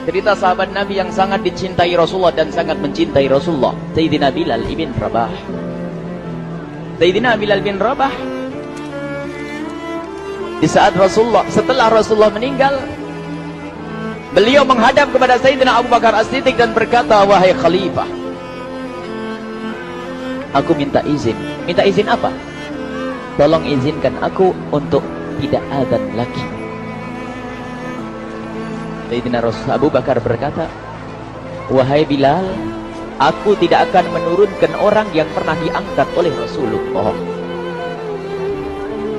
Cerita sahabat Nabi yang sangat dicintai Rasulullah dan sangat mencintai Rasulullah, Sayyidina Bilal ibn Rabah. Sayyidina Bilal bin Rabah, di saat setelah Rasulullah meninggal, beliau menghadap kepada Sayyidina Abu Bakar As-Siddiq dan berkata, wahai khalifah, aku minta izin. Minta izin apa? Tolong izinkan aku untuk tidak azan lagi. Sayyidina Abu Bakar berkata, wahai Bilal, aku tidak akan menurunkan orang yang pernah diangkat oleh Rasulullah.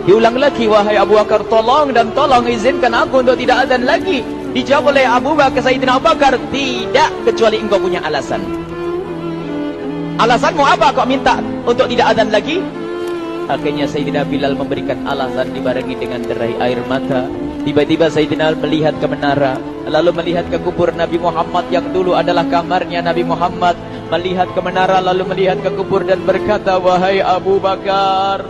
Diulang lagi, wahai Abu Bakar, tolong dan tolong izinkan aku untuk tidak azan lagi. Dijawab oleh Abu Bakar, Sayyidina Abu Bakar, tidak, kecuali engkau punya alasan. Alasanmu apa kau minta untuk tidak azan lagi? Akhirnya Sayyidina Bilal memberikan alasan dibarengi dengan derai air mata. Tiba-tiba Sayyidina melihat ke menara, lalu melihat ke kubur Nabi Muhammad yang dulu adalah kamarnya Nabi Muhammad. Melihat ke menara, lalu melihat ke kubur dan berkata, wahai Abu Bakar,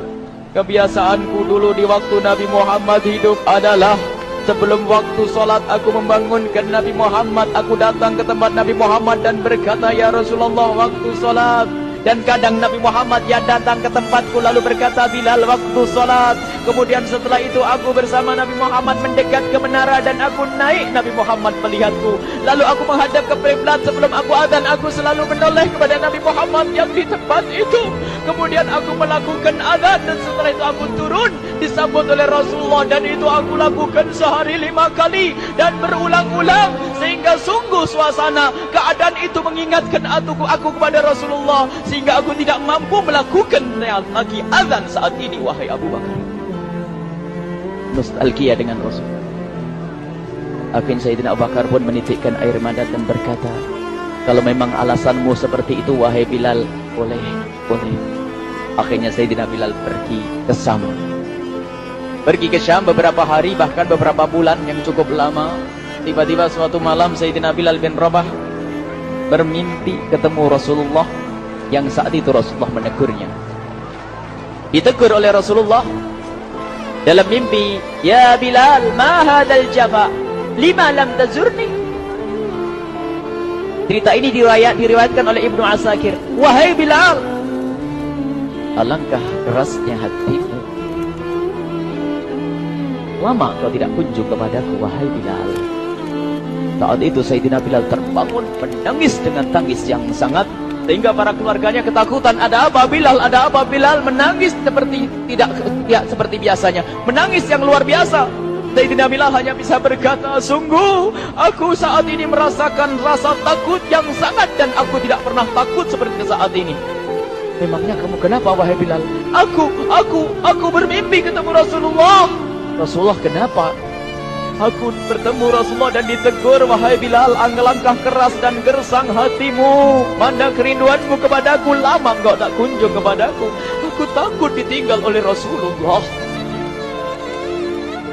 kebiasaanku dulu di waktu Nabi Muhammad hidup adalah sebelum waktu sholat aku membangunkan Nabi Muhammad. Aku datang ke tempat Nabi Muhammad dan berkata, ya Rasulullah, waktu sholat. Dan kadang Nabi Muhammad yang datang ke tempatku lalu berkata, Bilal, waktu sholat. Kemudian setelah itu aku bersama Nabi Muhammad mendekat ke menara dan aku naik. Nabi Muhammad melihatku. Lalu aku menghadap ke kiblat. Sebelum aku azan, aku selalu menoleh kepada Nabi Muhammad yang di tempat itu. Kemudian aku melakukan azan dan setelah itu aku turun disambut oleh Rasulullah, dan itu aku lakukan sehari 5 kali dan berulang-ulang sehingga sungguh suasana keadaan itu mengingatkan aku kepada Rasulullah, sehingga aku tidak mampu melakukan lagi azan saat ini. Wahai Abu Bakar, nostalgia dengan Rasul. Akhirnya Sayyidina Abu Bakar pun menitikkan air mata dan berkata, kalau memang alasanmu seperti itu wahai Bilal, boleh. Akhirnya Sayyidina Bilal pergi ke Syam. Pergi ke Syam beberapa hari, bahkan beberapa bulan yang cukup lama. Tiba-tiba suatu malam Sayyidina Bilal bin Rabah bermimpi ketemu Rasulullah, yang saat itu Rasulullah menegurnya. Ditegur oleh Rasulullah dalam mimpi, ya Bilal, ma hadal jafa, lima lam tazurni. Cerita ini diriwayatkan oleh Ibnu Asakir. Wahai Bilal, alangkah kerasnya hatimu, lama kau tidak kunjung kepadaku wahai Bilal. Saat itu Sayyidina Bilal terbangun menangis dengan tangis yang sangat, sehingga para keluarganya ketakutan. Ada apa Bilal? Ada apa Bilal? Menangis seperti tidak seperti biasanya, menangis yang luar biasa. Sayyidina Bilal hanya bisa berkata, sungguh aku saat ini merasakan rasa takut yang sangat, dan aku tidak pernah takut seperti saat ini. Memangnya kamu kenapa wahai Bilal? Aku bermimpi ketemu Rasulullah. Rasulullah kenapa? Aku bertemu Rasulullah dan ditegur, wahai Bilal, alangkah keras dan gersang hatimu. Mana kerinduanmu kepadaku, lama engkau tak kunjung kepadaku. Aku takut ditinggal oleh Rasulullah.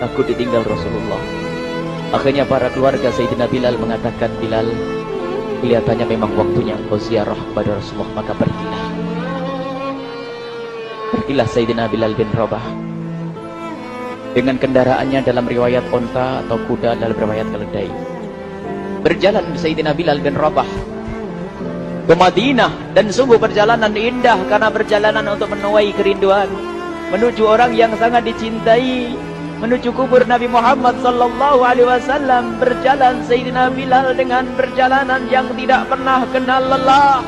Takut ditinggal Rasulullah. Akhirnya para keluarga Sayyidina Bilal mengatakan, Bilal, kelihatannya memang waktunya engkau ziarah kepada Rasulullah, maka pergilah. Pergilah Sayyidina Bilal bin Rabah dengan kendaraannya, dalam riwayat onta atau kuda, dalam riwayat keledai. Berjalan Sayyidina Bilal bin Rabah ke Madinah, dan sungguh perjalanan indah karena perjalanan untuk menuai kerinduan, menuju orang yang sangat dicintai, menuju kubur Nabi Muhammad sallallahu alaihi wasallam. Berjalan Sayyidina Bilal dengan perjalanan yang tidak pernah kenal lelah,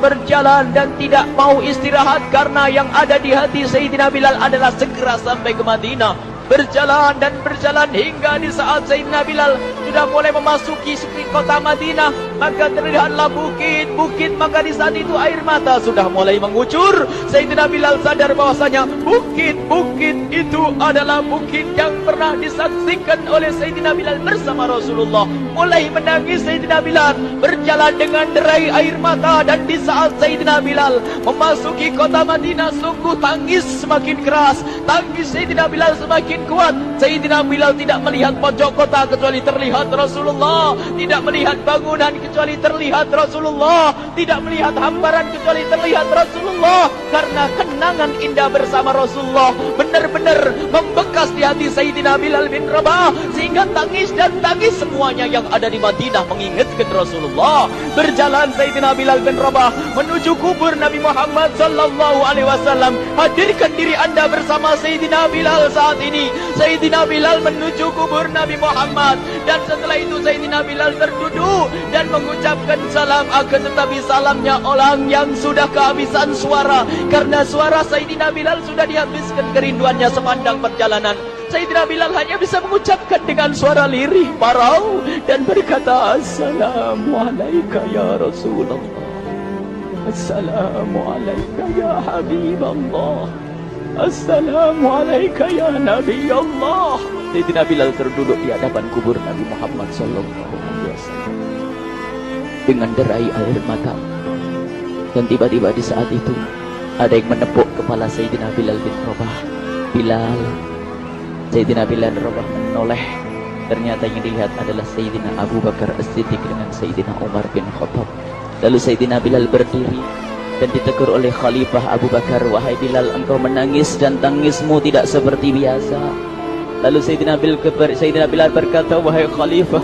berjalan dan tidak mau istirahat, karena yang ada di hati Sayyidina Bilal adalah segera sampai ke Madinah. Berjalan dan berjalan hingga di saat Sayyidina Bilal sudah mulai memasuki kota Madinah, maka terlihatlah bukit-bukit. Maka di saat itu air mata sudah mulai mengucur. Sayyidina Bilal sadar bahwasanya bukit-bukit itu adalah bukit yang pernah disaksikan oleh Sayyidina Bilal bersama Rasulullah. Mulai menangis Sayyidina Bilal, berjalan dengan derai air mata. Dan di saat Sayyidina Bilal memasuki kota Madinah, sungguh tangis semakin keras, tangis Sayyidina Bilal semakin kuat. Sayyidina Bilal tidak melihat pojok kota kecuali terlihat terlihat Rasulullah, tidak melihat bangunan kecuali terlihat Rasulullah, tidak melihat hamparan kecuali terlihat Rasulullah, karena kenangan indah bersama Rasulullah benar-benar membekas di hati Sayyidina Bilal bin Rabah, sehingga tangis dan tangis semuanya yang ada di Madinah mengingatkan Rasulullah. Berjalan Sayyidina Bilal bin Rabah menuju kubur Nabi Muhammad sallallahu alaihi wasallam. Hadirkan diri Anda bersama Sayyidina Bilal saat ini. Sayyidina Bilal menuju kubur Nabi Muhammad, dan setelah itu Sayyidina Bilal terduduk dan mengucapkan salam, akan tetapi salamnya orang yang sudah kehabisan suara, karena suara Sayyidina Bilal sudah dihabiskan kerinduannya sepanjang perjalanan. Sayyidina Bilal hanya bisa mengucapkan dengan suara lirih parau dan berkata, Assalamualaikum ya Rasulullah, Assalamualaikum ya Habiballah, Assalamualaikum ya Nabi Allah. Sayyidina Bilal terduduk di hadapan kubur Nabi Muhammad sallallahu alaihi wasallam dengan derai air mata. Dan tiba-tiba di saat itu ada yang menepuk kepala Sayyidina Bilal bin Rabah. Bilal. Sayyidina Bilal bin Rabah menoleh. Ternyata yang dilihat adalah Sayyidina Abu Bakar As-Siddiq dengan Sayyidina Umar bin Khattab. Lalu Sayyidina Bilal berdiri dan ditegur oleh Khalifah Abu Bakar, wahai Bilal, engkau menangis dan tangismu tidak seperti biasa. Lalu Sayyidina Bilal berkata, wahai Khalifah,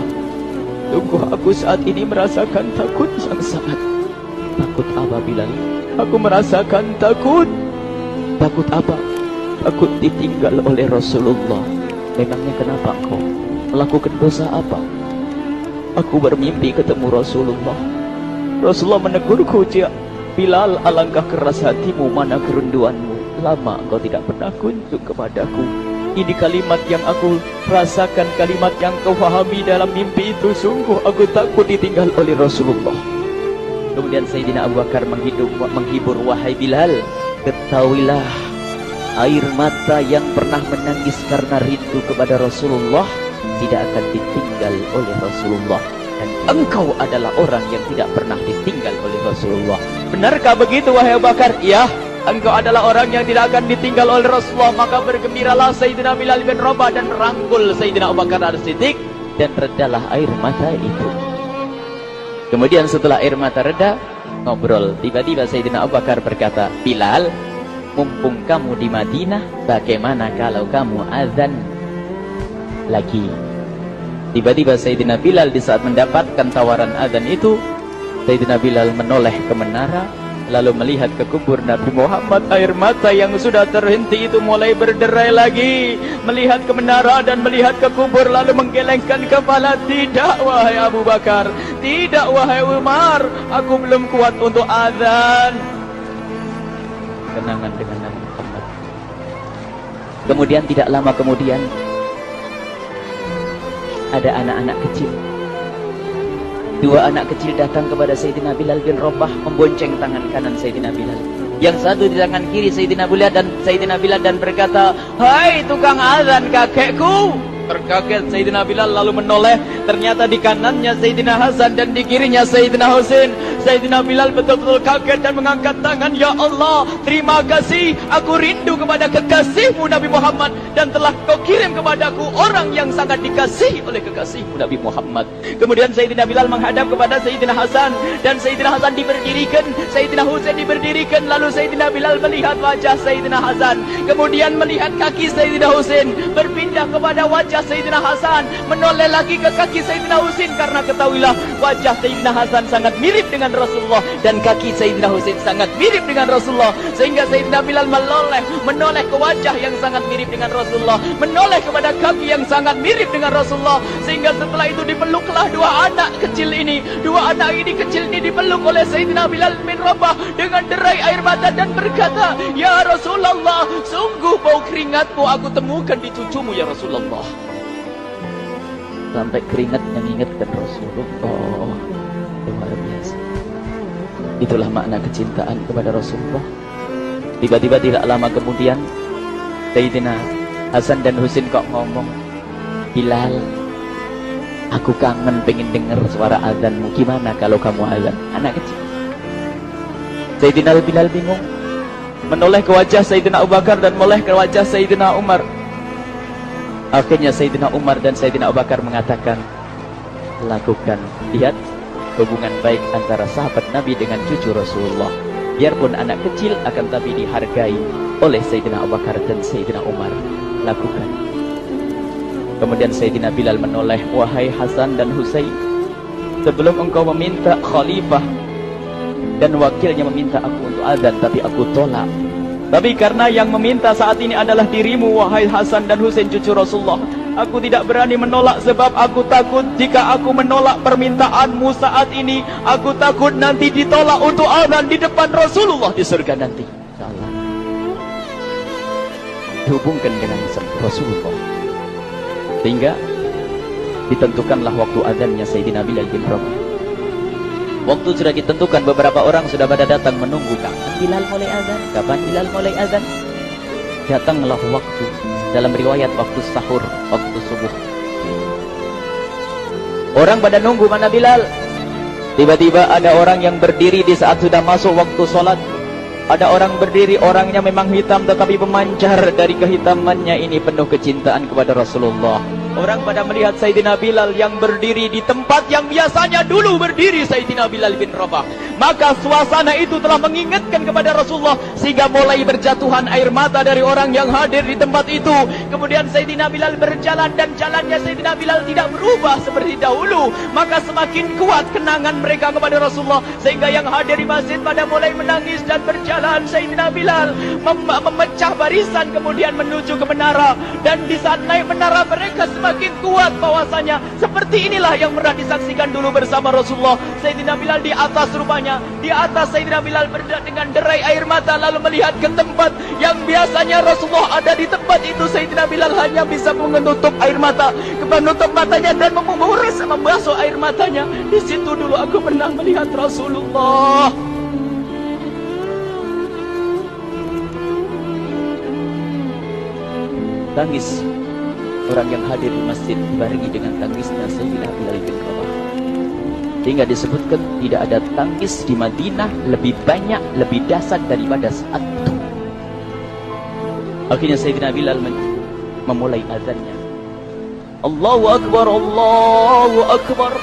sungguh aku saat ini merasakan takut yang sangat. Takut apa Bilal? Aku merasakan takut. Takut apa? Takut ditinggal oleh Rasulullah. Memangnya kenapa kau? Melakukan dosa apa? Aku bermimpi ketemu Rasulullah. Rasulullah menegurku, Bilal, alangkah keras hatimu, mana kerinduanmu. Lama engkau tidak pernah kunjung kepadaku. Ini kalimat yang aku rasakan, kalimat yang kau fahami dalam mimpi itu. Sungguh aku takut ditinggal oleh Rasulullah. Kemudian Sayyidina Abu Bakar menghibur, wahai Bilal, ketahuilah, air mata yang pernah menangis karena rindu kepada Rasulullah tidak akan ditinggal oleh Rasulullah. Dan engkau adalah orang yang tidak pernah ditinggal oleh Rasulullah. Benarkah begitu wahai Abu Bakar? Ya, engkau adalah orang yang tidak akan ditinggal oleh Rasulullah. Maka bergembiralah Sayyidina Bilal bin Rabah dan rangkul Sayyidina Abu Bakar As-Siddiq, dan redalah air mata itu. Kemudian setelah air mata reda, ngobrol. Tiba-tiba Sayyidina Abu Bakar berkata, Bilal, mumpung kamu di Madinah, bagaimana kalau kamu azan lagi? Tiba-tiba Sayyidina Bilal di saat mendapatkan tawaran azan itu, Sayyidina Bilal menoleh ke menara, lalu melihat ke kubur Nabi Muhammad. Air mata yang sudah terhenti itu mulai berderai lagi. Melihat ke menara dan melihat ke kubur, lalu menggelengkan kepala. Tidak wahai Abu Bakar, tidak wahai Umar, aku belum kuat untuk azan. Kenangan dengan Nabi Muhammad. Kemudian tidak lama kemudian ada anak-anak kecil. Dua anak kecil datang kepada Sayyidina Bilal bin Rabah, membonceng tangan kanan Sayyidina Bilal. Yang satu di tangan kiri Sayyidina Bilal dan berkata, hai tukang azan kakekku. Terkaget Sayyidina Bilal lalu menoleh. Ternyata di kanannya Sayyidina Hasan dan di kirinya Sayyidina Husain. Sayyidina Bilal betul-betul kaget dan mengangkat tangan. Ya Allah, terima kasih. Aku rindu kepada kekasihmu Nabi Muhammad, dan telah kau kirim kepadaku orang yang sangat dikasihi oleh kekasihmu Nabi Muhammad. Kemudian Sayyidina Bilal menghadap kepada Sayyidina Hasan, dan Sayyidina Hasan diberdirikan, Sayyidina Husain diberdirikan. Lalu Sayyidina Bilal melihat wajah Sayyidina Hasan, kemudian melihat kaki Sayyidina Husain, berpindah kepada wajah Sayyidina Hasan, menoleh lagi ke kaki Sayyidina Husain, karena ketahuilah wajah Sayyidina Hasan sangat mirip dengan Rasulullah dan kaki Sayyidina Husain sangat mirip dengan Rasulullah, sehingga Sayyidina Bilal menoleh ke wajah yang sangat mirip dengan Rasulullah, menoleh kepada kaki yang sangat mirip dengan Rasulullah, sehingga setelah itu dipeluklah dua anak kecil ini. Dua anak ini kecil ini dipeluk oleh Sayyidina Bilal bin Rabah dengan derai air mata dan berkata, ya Rasulullah, sungguh bau keringatmu aku temukan di cucumu ya Rasulullah. Sampai keringat yang mengingatkan Rasulullah. Luar biasa. Itulah makna kecintaan kepada Rasulullah. Tiba-tiba tidak lama kemudian Sayyidina Hasan dan Husain kok ngomong, Bilal, aku kangen pengen dengar suara azanmu. Gimana kalau kamu azan? Anak kecil. Sayyidina Bilal bingung, menoleh ke wajah Sayyidina Abu Bakar dan menoleh ke wajah Sayyidina Umar. Akhirnya Sayyidina Umar dan Sayyidina Abu Bakar mengatakan, lakukan. Lihat hubungan baik antara sahabat Nabi dengan cucu Rasulullah. Biarpun anak kecil akan tapi dihargai oleh Sayyidina Abu Bakar dan Sayyidina Umar. Lakukan. Kemudian Sayyidina Bilal menoleh, wahai Hasan dan Husain, sebelum engkau meminta khalifah dan wakilnya meminta aku untuk azan, tapi aku tolak. Tapi karena yang meminta saat ini adalah dirimu, wahai Hasan dan Husain cucu Rasulullah, aku tidak berani menolak sebab aku takut jika aku menolak permintaanmu saat ini, aku takut nanti ditolak untuk azan di depan Rasulullah di surga nanti. Insyaallah. Dihubungkan dengan Rasulullah. Sehingga ditentukanlah waktu azannya Sayyidina Bilal bin Rabah. Waktu sudah ditentukan, beberapa orang sudah pada datang menunggu. Kapan Bilal mulai azan? Kapan Bilal mulai azan? Datanglah waktu, dalam riwayat waktu sahur, waktu subuh. Orang pada nunggu mana Bilal. Tiba-tiba ada orang yang berdiri di saat sudah masuk waktu sholat. Ada orang berdiri, orangnya memang hitam tetapi memancar dari kehitamannya ini penuh kecintaan kepada Rasulullah. Orang pada melihat Sayyidina Bilal yang berdiri di tempat yang biasanya dulu berdiri Sayyidina Bilal bin Rabah. Maka suasana itu telah mengingatkan kepada Rasulullah, sehingga mulai berjatuhan air mata dari orang yang hadir di tempat itu. Kemudian Sayyidina Bilal berjalan dan jalannya Sayyidina Bilal tidak berubah seperti dahulu. Maka semakin kuat kenangan mereka kepada Rasulullah, sehingga yang hadir di masjid pada mulai menangis dan berjalan. Sayyidina Bilal memecah barisan kemudian menuju ke menara. Dan di saat naik menara mereka semakin kuat bahwasanya seperti inilah yang pernah disaksikan dulu bersama Rasulullah. Sayyidina Bilal di atas rupanya, di atas Sayyidina Bilal berada dengan derai air mata, lalu melihat ke tempat yang biasanya Rasulullah ada di tempat itu. Sayyidina Bilal hanya bisa menutup air mata, menutup matanya dan membasuh air matanya. Di situ dulu aku pernah melihat Rasulullah. Tangis orang yang hadir di masjid dibarengi dengan tangisnya Sayyidina Bilal bin Rabah. Hingga disebutkan tidak ada tangis di Madinah lebih banyak, lebih dahsyat daripada saat itu. Akhirnya Sayyidina Bilal memulai azannya. Allahu Akbar, Allahu Akbar.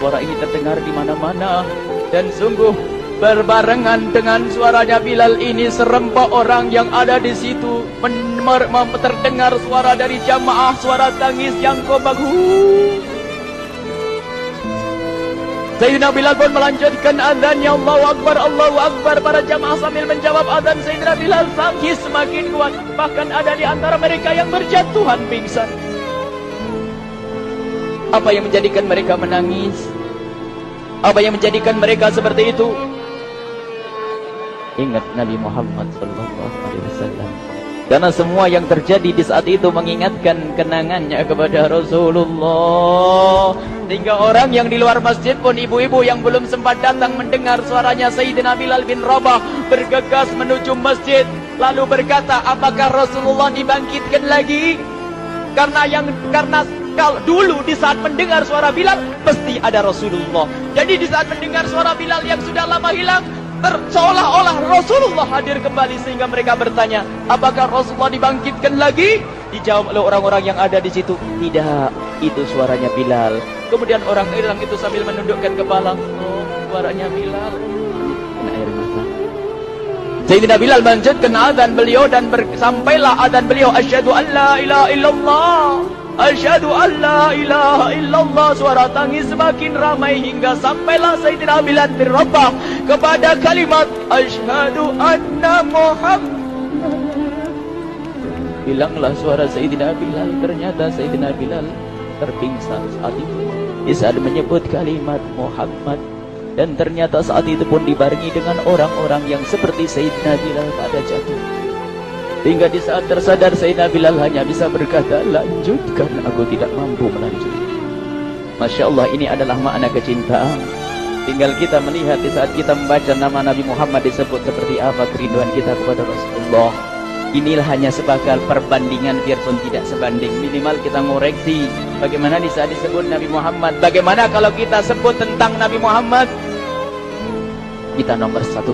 Suara ini terdengar di mana-mana dan sungguh berbarengan dengan suaranya Bilal ini serempak orang yang ada di situ terdengar suara dari jamaah, suara tangis yang kompak. Sayyidina Bilal pun melanjutkan azannya. Allahu Akbar, Allahu Akbar. Para jamaah sambil menjawab azan Sayyidina Bilal, tangis semakin kuat. Bahkan ada di antara mereka yang berjatuhan pingsan. Apa yang menjadikan mereka menangis? Apa yang menjadikan mereka seperti itu? Ingat Nabi Muhammad SAW. Karena semua yang terjadi di saat itu mengingatkan kenangannya kepada Rasulullah. Sehingga orang yang di luar masjid pun, ibu-ibu yang belum sempat datang mendengar suaranya Sayyidina Bilal bin Rabah, bergegas menuju masjid, lalu berkata, apakah Rasulullah dibangkitkan lagi? Karena kalau dulu di saat mendengar suara Bilal pasti ada Rasulullah. Jadi di saat mendengar suara Bilal yang sudah lama hilang, seolah-olah Rasulullah hadir kembali, sehingga mereka bertanya, apakah Rasulullah dibangkitkan lagi? Dijawab oleh orang-orang yang ada di situ, tidak, itu suaranya Bilal. Kemudian orang-orang itu sambil menundukkan kepala, oh, suaranya Bilal. Kena air mata. Sayyidina Bilal melanjutkan azan beliau dan sampailah azan beliau, asyhadu an la ilaha illallah, asyhadu an la ilaha illallah. Suara tangis semakin ramai hingga sampailah Sayyidina Bilal bin Rabah kepada kalimat asyhadu anna Muhammad. Hilanglah suara Sayyidina Bilal. Ternyata Sayyidina Bilal terpingsan saat itu di saat menyebut kalimat Muhammad. Dan ternyata saat itu pun dibarengi dengan orang-orang yang seperti Sayyidina Bilal pada jatuh. Hingga di saat tersadar Sayyidina Bilal hanya bisa berkata, lanjutkan, aku tidak mampu melanjutkan. Masya Allah, ini adalah makna kecintaan. Tinggal kita melihat di saat kita membaca nama Nabi Muhammad disebut seperti apa kerinduan kita kepada Rasulullah. Inilah hanya sebagai perbandingan, biarpun tidak sebanding. Minimal kita ngoreksi bagaimana di saat disebut Nabi Muhammad. Bagaimana kalau kita sebut tentang Nabi Muhammad, kita nomor satu,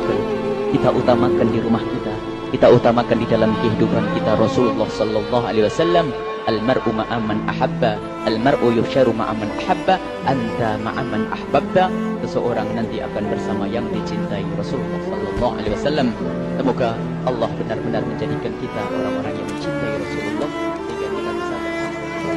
kita utamakan di rumah kita. kita utamakan di dalam kehidupan kita. Rasulullah sallallahu alaihi wasallam, almar'u ma'aman ahabba, almar'u yuhsyaru ma'aman ahabba, anta ma'aman ahbabta. Seseorang nanti akan bersama yang dicintai. Rasulullah sallallahu alaihi wasallam. Semoga Allah benar-benar menjadikan kita orang-orang yang mencintai Rasulullah sehingga kita bisa bersama.